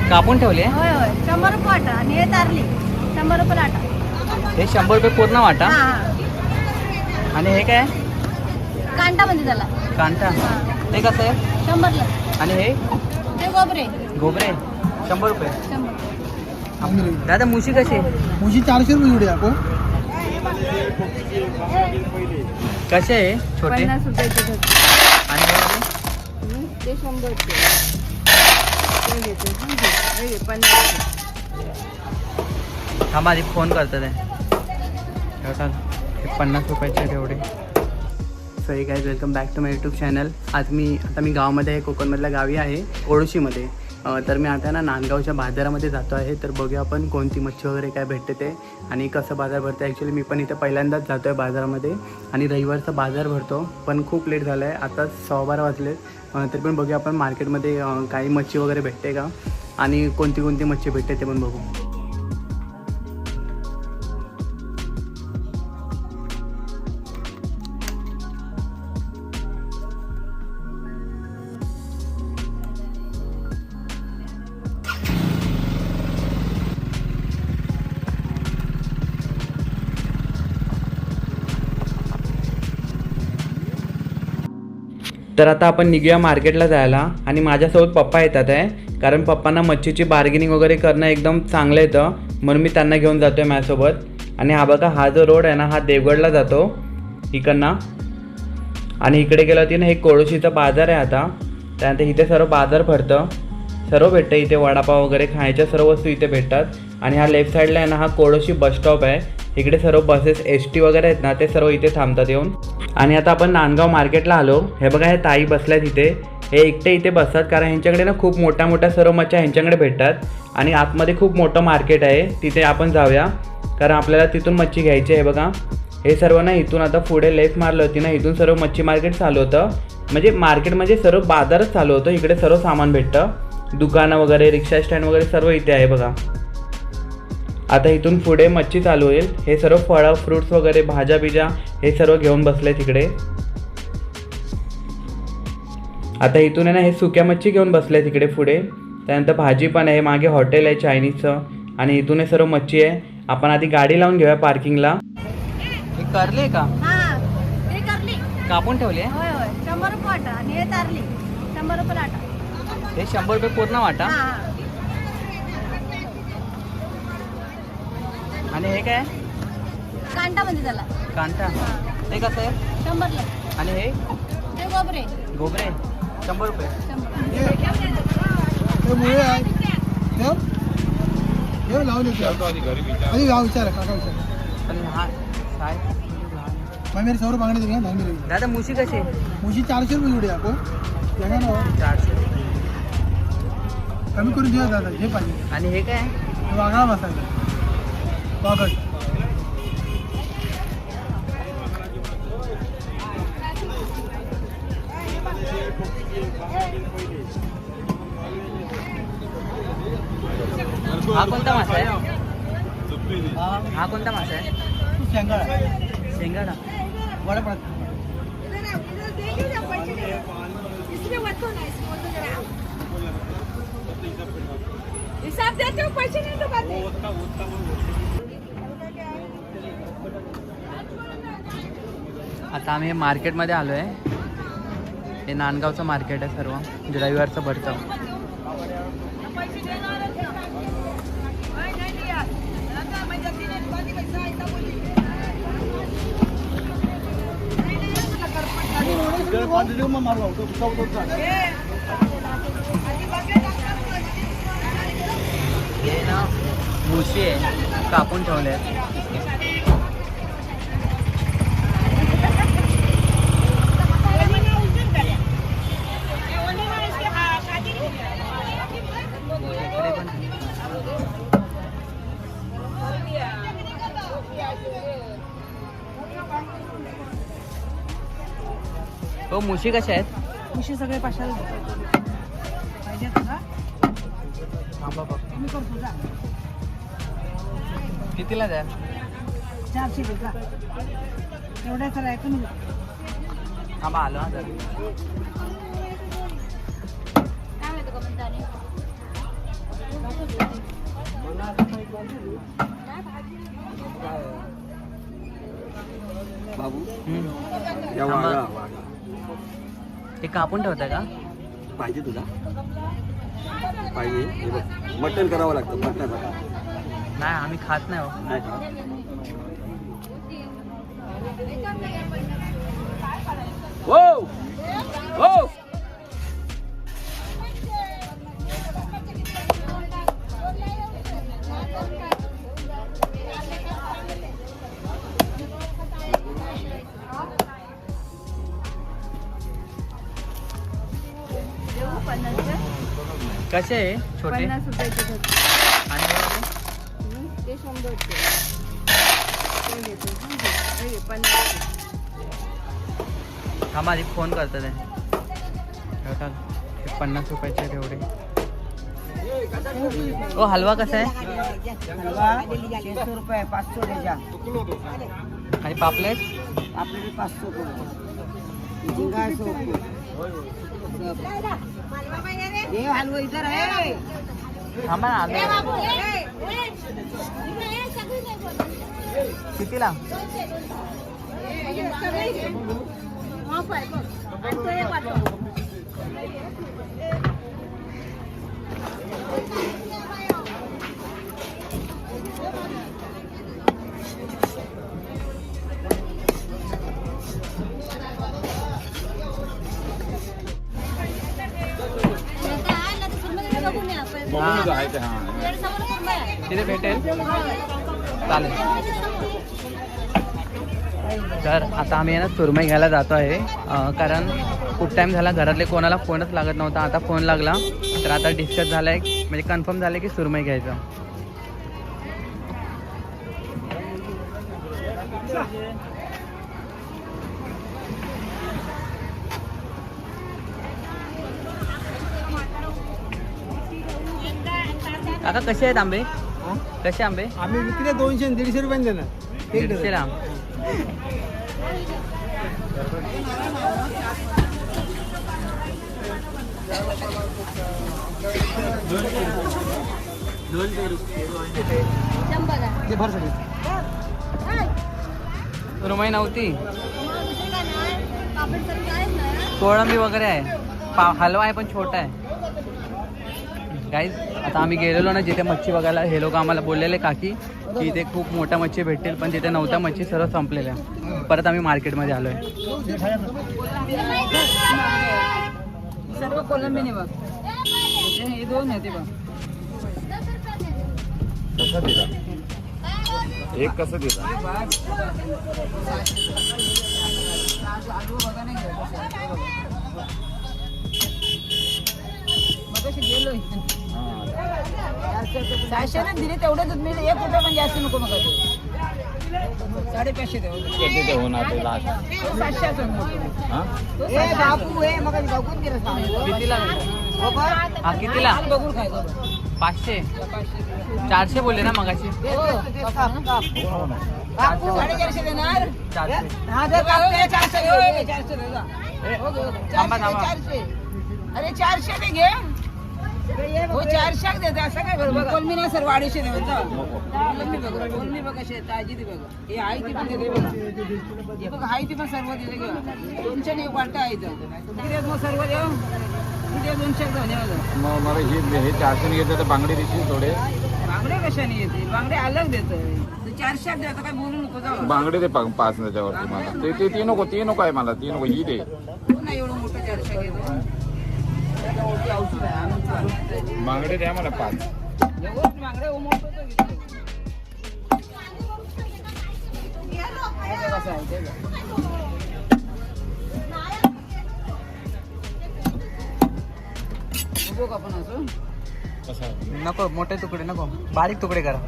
कापून ठेवले. होय होय 100 रुपये वाटा आणि हे तारली 100 रुपये लाटा. हे 100 रुपये पूर्ण वाटा. हा आणि हे काय कांटा म्हणजे त्याला कांटा. ते कसं आहे 100 ला. आणि हे ते गोबरे गोबरे 100 रुपये. 100. दादा मुशी कशी आहे? मुशी 400 रुपये जोडी आहे. कसे आहे छोटे? 50 रुपयाचे घेतो. आणि हे वाले? ते 100 चे. ते घेतो. हे घे 50. थांबा आधी फोन करतात आहे. 50 रुपयाचे तेवढे. So hey guys welcome back to my YouTube channel. आता मी गावामध्ये आहे, कोकणमधल्या गावी आहे, ओळशीमध्ये. तर मी आता ना नांदगावच्या बाजारामध्ये जातो आहे. तर बघूया आपण कोणती मच्छी वगैरे काय भेटते ते आणि कसं बाजार भरतं. ॲक्च्युली मी पण इथं पहिल्यांदाच जातो आहे बाजारामध्ये आणि रविवारचा बाजार भरतो. पण खूप लेट झालं आहे, आता 12:15 वाजले. तरी पण बघूया आपण मार्केटमध्ये काही मच्छी वगैरे भेटते का आणि कोणती कोणती मच्छी भेटते ते पण बघू. तर आता आपण निघूया मार्केटला जायला आणि माझ्यासोबत पप्पा येतात आहे, कारण पप्पांना मच्छीची बार्गेनिंग वगैरे करणं एकदम चांगलं येतं, म्हणून मी त्यांना घेऊन जातो आहे माझ्यासोबत. आणि हा बघा, हा जो रोड आहे ना, हा देवगडला जातो इकडनं. आणि इकडे गेलं होती ना, हे कोळशीचं बाजार आहे आता. त्यानंतर इथे सर्व बाजार भरतं, सर्व भेटतं इथे. वडापाव वगैरे खायच्या सर्व वस्तू इथे भेटतात. आणि हा लेफ्ट साईडला आहे ना, हा कोळशी बस स्टॉप आहे. इकडे सर्व बसेस ST वगैरे आहेत ना, ते सर्व इथे थांबतात येऊन. आणि आता आपण नांदगाव मार्केटला आलो. हे बघा, हे ताई बसल्यात इथे. हे एकटे इथे बसतात कारण ह्यांच्याकडे ना खूप मोठ्या मोठ्या सर्व मच्छ्या ह्यांच्याकडे भेटतात. आणि आतमध्ये खूप मोठं मार्केट आहे, तिथे आपण जाऊया कारण आपल्याला तिथून मच्छी घ्यायची आहे. बघा, हे सर्व ना इथून आता पुढे लेफ्ट मारलं होती ना, इथून सर्व मच्छी मार्केट चालू होतं. म्हणजे मार्केट म्हणजे सर्व बाजारच चालू होतं. इकडे सर्व सामान भेटतं, दुकानं वगैरे, रिक्षा स्टँड वगैरे सर्व इथे आहे बघा. आता इथून पुढे मच्छी चालू होईल. हे सर्व फळं, फ्रूट्स वगैरे, भाज्या बिज्या हे सर्व घेऊन बसले तिकडे. आता इथून आहे ना, हे सुक्या मच्छी घेऊन बसले तिकडे पुढे. त्यानंतर भाजी पण आहे, मागे हॉटेल आहे चायनीजचं. आणि इथून हे सर्व मच्छी आहे. आपण आधी गाडी लावून घेऊया पार्किंगला. हे करले का? हा ते करली कापून ठेवले. होय होय 100 रुपये वाटा आणि हे तारली 100 रुपये लाटा. हे 100 रुपये पूर्ण वाटा. हा आणि हे काय कांटा म्हणजे त्याला कांटा. ते कसं आहे 100 ला. आणि हे ते गोबरे गोबरे 100 रुपये. 100. हे मुळे आहे. हे लावून येतो आधी गाव विचार काका विचार. पण हा काय मैं मेरे 100 रुपये मागणे देंगे ना मेरे. दादा मुशी कशी आहे? मुशी 400 रुपये जोडी आहे. आपण जगा ना 400. कमी करून देऊया दादा, जे पाहिजे. आणि हे काय वागळा मसाला वागड. हा कोणता मासा आहे? हा कोणता मासा आहे? शेंगाळा शेंगाडा. वडा पडत. आता आम्ही मार्केटमध्ये आलो आहे. हे नांदगावचं मार्केट आहे सर्व, जे रविवारचं भरतं. हे ना मुशी आहे, कापून ठेवले आहेत. हो, मुशी कशा आहेत? मुशी सगळे 500 पाहिजे का? थांबा बघ, मी करतो का? कितीला द्या? 400 का? एवढ्या सर ऐकून घे. थांबा आलो हा जरा. काय माहिती का म्हणताने? बाबू हम्म. या थांबा. वागा हे कापून ठेवताय का? पाहिजे तुला पाहिजे हे बघ मटण करावं लागतं मटण नाही आम्ही खात नाही हो. नाही का हो हो देऊ 50चे? कसे आहे छोटे 50 रुपयाचे घेतो. आणि हे वाले? ते 100चे. ते घेतो. हे घे, 50चे. थांबा आधी फोन करतो ते ठेवतात. हे 50 रुपयाचे आहेत एवढे. ओ हलवा कसा आहे? हलवा 600 रुपये 500 द्यायच्या आणि पापलेट आपल्याकडे 500 झिंगा 100 ये हलवा इधर है थांबा ना आलो. कितीला? तिथे भेटेल चालेल. तर आता आम्ही ना सुरमई घ्यायला जातो आहे कारण खूप टाईम झाला घरातले कोणाला फोनच लागत नव्हता. आता फोन लागला तर आता डिस्कस झालं आहे म्हणजे कन्फर्म झालं की सुरमई घ्यायचं. काका कसे आहेत आंबे? कसे आंबे? आम्ही विकले 200 150 रुपये देणार 150ला. ते भर सगळे सुरमई नव्हती. कोळंबी वगैरे आहे. हलवा आहे पण छोटा आहे. गाईज आता आम्ही गेलेलो ना जिथे मच्छी बघायला हे लोक आम्हाला बोललेले काकी की इथे खूप मोठ्या मच्छी भेटतील पण तिथे नव्हत्या मच्छी सर्व संपलेल्या. परत आम्ही मार्केटमध्ये आलो आहे. सर्व कोलंबी नाही बघ. हे 2 आहे ते बघ. कसं दिला एक कसं दिला गेलोय 600 दिले तेवढंच मी 1 रुपया पण जास्त नको मग 550 देऊ. किती होणार ते लास्ट 700 हा बापू हे मग बघून गेलं कितीला? हा कितीला? बघून खायचं 500 400 बोलले ना मगाशी. 450 देणार. 400 थांबा थांबा. 400 अरे 400 दे घे. हो 400 देते असं काय करू बघा. कोलमी नाही सर 250 दे बघा. कोलमी बघा कोलमी बघा कशी आहे ताजी ती बघा. हे आहे ती पण देते बघा. हे बघा आहे ती पण सर्व देते बघा. 200 ने वाटतं आहे इथं. किती मग सर्व देऊ किती 200 झाले बघा. मग मला हे 400 घेतलं तर बांगडी देशील थोडे. बांगडे कशाने येते बांगडे अलग देतं. 400 दे आता काय बोलू नको जाऊ. बांगडी दे 5 त्याच्यावरती मला ते ती नको आहे मला ती नको ही दे. नाही एवढं मोठं 400 घेतो. औषध आहे आणून चालू. बांगडी द्या मला 5. एवढं बांगडे मोठं तर घेतो. कसं आहे ते बघ. बघू आपण असं नको मोठे तुकडे नको बारीक तुकडे करा.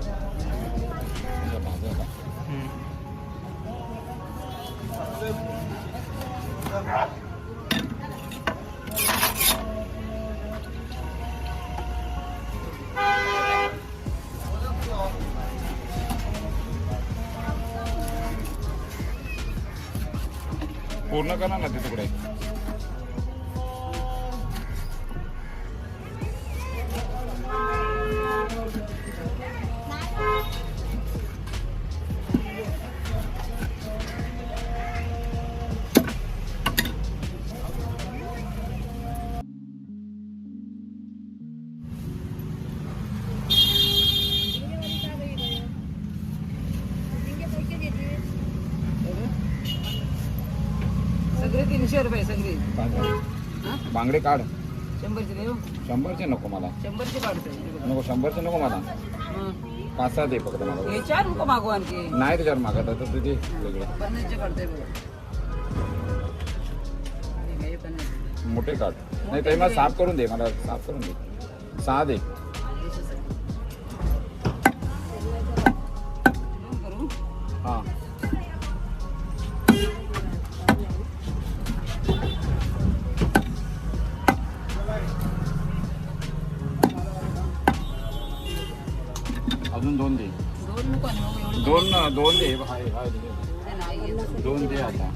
पूर्ण करा ना ते तुकडे. 200 रुपये सगळी. हा? बांगडे काढ. 100चे देऊ. 100चे नको मला. 100चे काढतो. नको 100चे नको मला. हं. 5-6 दे फक्त मला. हे 4 नको मागू आणखी. नाही त्याच्यावर मागत आता तुझे वेगळं 50चे काढतोय बघ. हे 50. मोठे काढ. नाही तरी मला साफ करून दे. मला साफ करून दे. 6 दे. करू. हां अजून 2 दे. 2 नको आणि मग एवढं 2 दे. हाय हाय दे. नाही येत. 2 दे आता.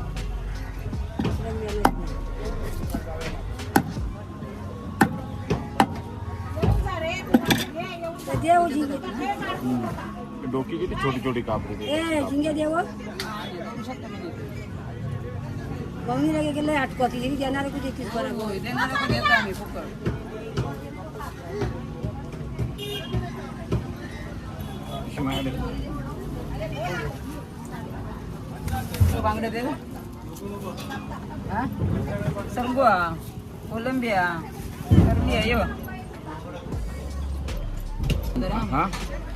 डोकी किती छोटी छोटी कापडी दे. देऊ शकतो मी. मम्मी लगे गेले अटकवती देणार कुठे तीच बरोबर होय, देणारं पण देतो आम्ही फुकट. तू बांगडे दे. हा? संगवा, कोलंबिया, करलिया, ये बघ. हां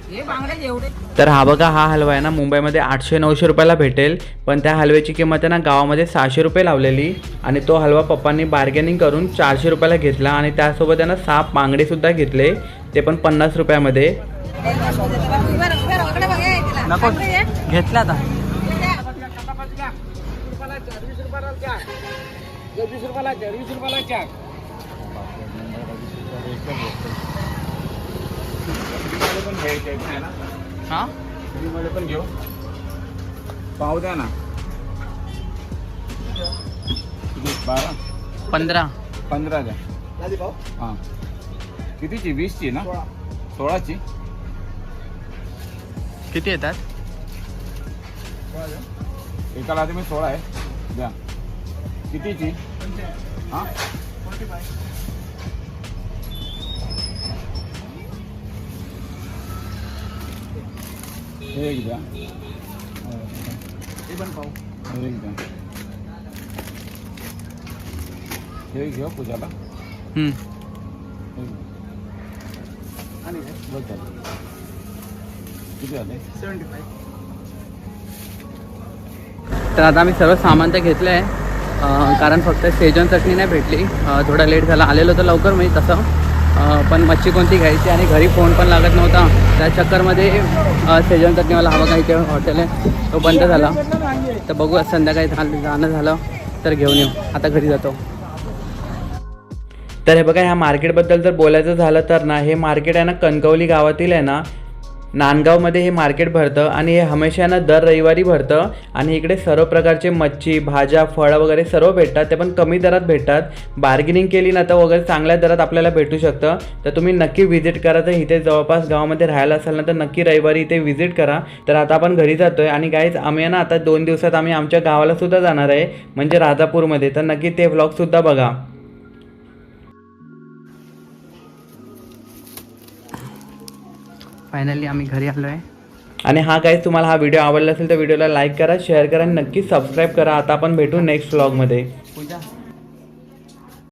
हे बांगडे एवढे. तर हा बघा हा हलवा आहे ना मुंबईमध्ये 800-900 रुपयाला भेटेल, पण त्या हलव्याची किंमत आहे ना गावामध्ये 600 रुपये लावलेली. आणि तो हलवा पप्पांनी बार्गेनिंग करून 400 रुपयाला घेतला आणि त्यासोबत त्यांना 6 बांगडेसुद्धा घेतले, ते पण 50 रुपयामध्ये. नको घेतला आता. 20 रुपयाला. पण घ्यायचे आहे ना. हां मध्ये पण घेऊ. पाव द्या ना. 12 15 द्या. हां कितीची? 20ची ना? 16ची? किती येतात? एकाला आधी मी 16 आहे. द्या. कितीची? हां एक द्या. ते पण पाहू. एक द्या. हे घेऊ पूजाला. हम्म. एक द्या. आणि बघ झालं. किती झाले? 75. तर आता आम्ही सर्व सामान तर घेतलं आहे, कारण फक्त शेजवान चटणी नाही भेटली. थोडा लेट झाला. आलेलो तर लवकर माहीत तसं, पण मच्छी कोणती घ्यायची आणि घरी फोन पण लागत नव्हता. त्या चक्करमध्ये शेजवान चटणीवाला हवा काही ते हॉटेल आहे तो बंद झाला. तर बघू संध्याकाळी जाणं झालं तर घेऊन येऊ. आता घरी जातो. तर हे बघा ह्या मार्केटबद्दल जर बोलायचं झालं तर ना, हे मार्केट आहे ना कणकवली गावातील आहे ना, नांदगावमध्ये हे मार्केट भरतं आणि हे हमेशा ना दर रविवारी भरतं. आणि इकडे सर्व प्रकारचे मच्छी, भाज्या, फळं वगैरे सर्व भेटतात, ते पण कमी दरात भेटतात. बार्गेनिंग केली ना तर वगैरे चांगल्या दरात आपल्याला भेटू शकतं. तर तुम्ही नक्की व्हिजिट करा. तर इथे जवळपास गावामध्ये राहायला असाल ना तर नक्की रविवारी इथे व्हिजिट करा. तर आता आपण घरी जातो आहे आणि गाईज आम्ही ना आता 2 दिवसात आम्ही आमच्या गावालासुद्धा जाणार आहे, म्हणजे राजापूरमध्ये. तर नक्की ते व्लॉगसुद्धा बघा. फायनली आम्ही घरी आलो आहे. आणि हा गाईज तुम्हाला हा व्हिडिओ आवडला असेल तर व्हिडिओला लाईक करा, शेअर करा आणि नक्की सबस्क्राईब करा. आता आपण भेटू नेक्स्ट व्लॉगमध्ये. पूजा